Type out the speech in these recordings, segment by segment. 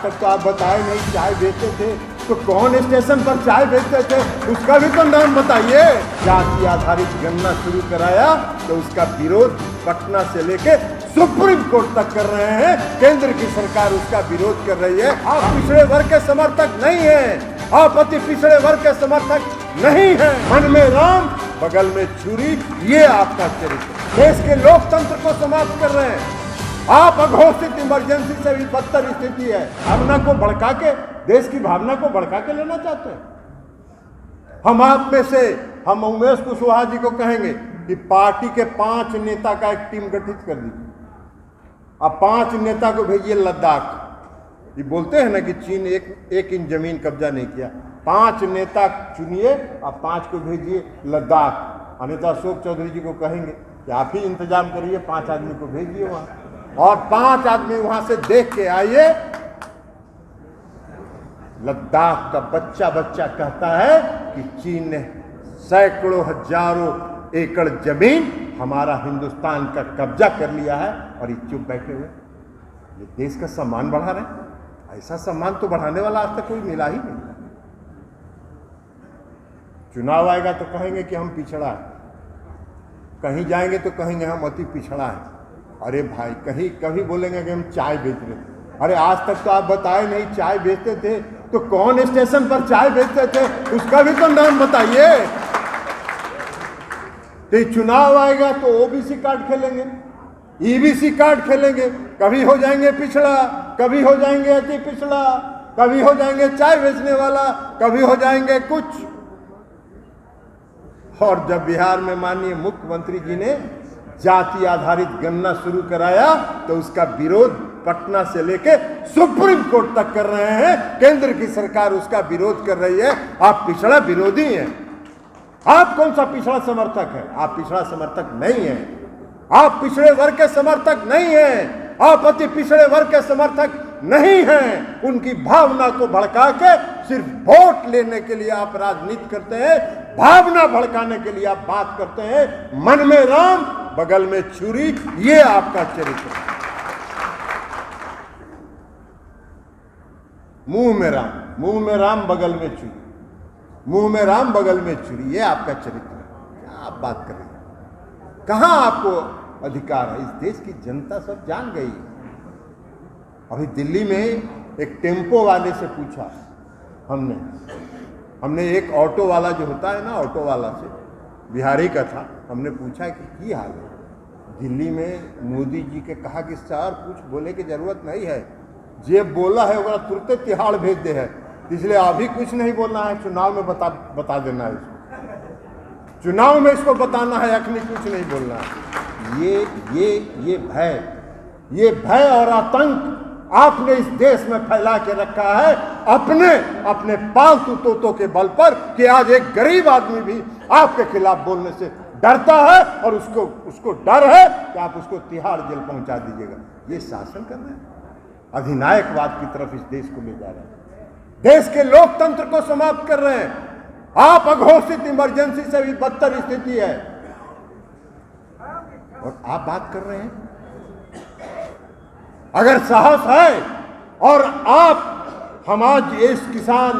तक तो आप बताए नहीं चाय बेचते थे, तो कौन स्टेशन पर चाय बेचते थे उसका भी तो नाम बताइए। जाति आधारित गणना शुरू कराया तो उसका विरोध पटना से लेके सुप्रीम कोर्ट तक कर रहे हैं। केंद्र की सरकार उसका विरोध कर रही है। आप पिछड़े वर्ग के समर्थक नहीं है, आप अति पिछड़े वर्ग के समर्थक नहीं है। मन में राम बगल में छुरी, ये आपका चरित्र। देश के लोकतंत्र को समाप्त कर रहे हैं आप। अघोषित इमरजेंसी से भी बदतर स्थिति है। भावना को भड़का के, देश की भावना को भड़का के लेना चाहते हैं। हम आप में से, हम उमेश कुशवाहा जी को कहेंगे कि पार्टी के 5 नेता का एक टीम गठित कर दीजिए। अब 5 नेता को भेजिए लद्दाख। ये बोलते हैं ना कि चीन एक इंच जमीन कब्जा नहीं किया। 5 नेता चुनिए और 5 को भेजिए लद्दाख। अनिता अशोक चौधरी जी को कहेंगे कि आप ही इंतजाम करिए, 5 आदमी को भेजिए वहां, और 5 आदमी वहां से देख के आइए। लद्दाख का बच्चा बच्चा कहता है कि चीन ने सैकड़ों हजारों एकड़ जमीन हमारा हिंदुस्तान का कब्जा कर लिया है, और ये चुप बैठे हुए। ये देश का सम्मान बढ़ा रहे हैं। ऐसा सम्मान तो बढ़ाने वाला आज तक कोई मिला ही नहीं। चुनाव आएगा तो कहेंगे कि हम पिछड़ा है, कहीं जाएंगे तो कहेंगे हम अति पिछड़ा है। अरे भाई, कहीं कभी बोलेंगे कि हम चाय बेच रहे थे। अरे आज तक तो आप बताए नहीं चाय बेचते थे, तो कौन स्टेशन पर चाय बेचते थे उसका भी तो नाम बताइए। तो चुनाव आएगा तो ओबीसी कार्ड खेलेंगे, ईबीसी कार्ड खेलेंगे। कभी हो जाएंगे पिछड़ा, कभी हो जाएंगे अति पिछड़ा, कभी हो जाएंगे चाय बेचने वाला, कभी हो जाएंगे कुछ। और जब बिहार में माननीय मुख्यमंत्री जी ने जाति आधारित गणना शुरू कराया तो उसका विरोध पटना से लेके सुप्रीम कोर्ट तक कर रहे हैं। केंद्र की सरकार उसका विरोध कर रही है। आप पिछड़ा विरोधी हैं। आप कौन सा पिछड़ा समर्थक है? आप पिछड़ा समर्थक नहीं है। आप पिछड़े वर्ग के समर्थक नहीं हैं। आप अति पिछड़े वर्ग के समर्थक नहीं हैं। उनकी भावना को भड़का के सिर्फ वोट लेने के लिए आप राजनीति करते हैं। भावना भड़काने के लिए आप बात करते हैं। मन में राम बगल में छुरी, ये आपका चरित्र है। मुंह में राम बगल में छुरी, मुंह में राम बगल में छुरी, ये आपका चरित्र है। क्या आप बात कर रहे हैं? कहां आपको अधिकार है? इस देश की जनता सब जान गई। अभी दिल्ली में एक टेम्पो वाले से पूछा हमने एक ऑटो वाला जो होता है ना, ऑटो वाला से, बिहारी का था। हमने पूछा कि हाल है दिल्ली में? मोदी जी के कहा कि सर कुछ बोले की जरूरत नहीं है, जे बोला है वह तुरंत तिहाड़ भेज दे है, इसलिए अभी कुछ नहीं बोलना है, चुनाव में बता देना है इसको, चुनाव में इसको बताना है, अखनी कुछ नहीं बोलना है। ये भय और आतंक आपने इस देश में फैला के रखा है अपने पालतू तोतों के बल पर, कि आज एक गरीब आदमी भी आपके खिलाफ बोलने से डरता है, और उसको डर है कि आप उसको तिहाड़ जेल पहुंचा दीजिएगा। ये शासन कर रहे हैं, अधिनायकवाद की तरफ इस देश को ले जा रहे हैं, देश के लोकतंत्र को समाप्त कर रहे हैं। आप अघोषित इमरजेंसी से भी बदतर स्थिति है, और आप बात कर रहे हैं। अगर साहस है, और आप हम आज इस किसान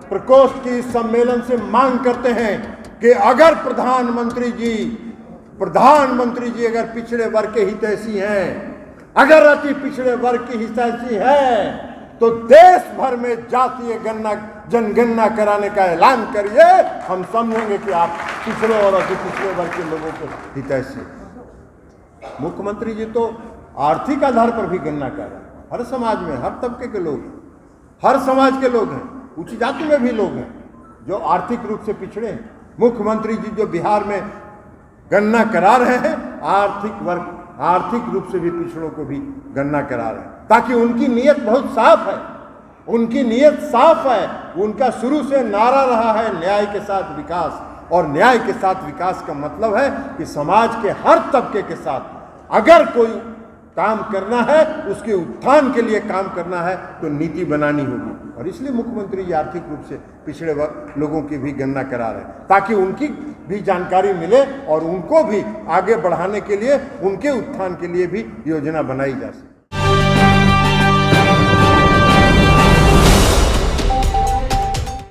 प्रकोष्ठ की सम्मेलन से मांग करते हैं कि अगर प्रधानमंत्री जी अगर पिछड़े वर्ग के हितैषी हैं, अगर अति पिछड़े वर्ग की हितैषी है, तो देश भर में जातीय जनगणना कराने का ऐलान करिए। हम समझेंगे कि आप पिछड़े और अति पिछड़े वर्ग के लोगों के हितैषी। मुख्यमंत्री जी तो आर्थिक आधार पर भी गणना कर रहे हैं। हर समाज में, हर तबके के लोग हैं, हर समाज के लोग हैं, उच्च जाति में भी लोग हैं जो आर्थिक रूप से पिछड़े हैं। मुख्यमंत्री जी जो बिहार में गणना करा रहे हैं, आर्थिक रूप से भी पिछड़ों को भी गणना करा रहे हैं, ताकि उनकी नीयत बहुत साफ है। उनकी नीयत साफ है। उनका शुरू से नारा रहा है न्याय के साथ विकास, और न्याय के साथ विकास का मतलब है कि समाज के हर तबके के साथ अगर कोई काम करना है, उसके उत्थान के लिए काम करना है, तो नीति बनानी होगी। और इसलिए मुख्यमंत्री जी आर्थिक रूप से पिछड़े लोगों की भी गणना करा रहे हैं, ताकि उनकी भी जानकारी मिले और उनको भी आगे बढ़ाने के लिए, उनके उत्थान के लिए भी योजना बनाई जा सके।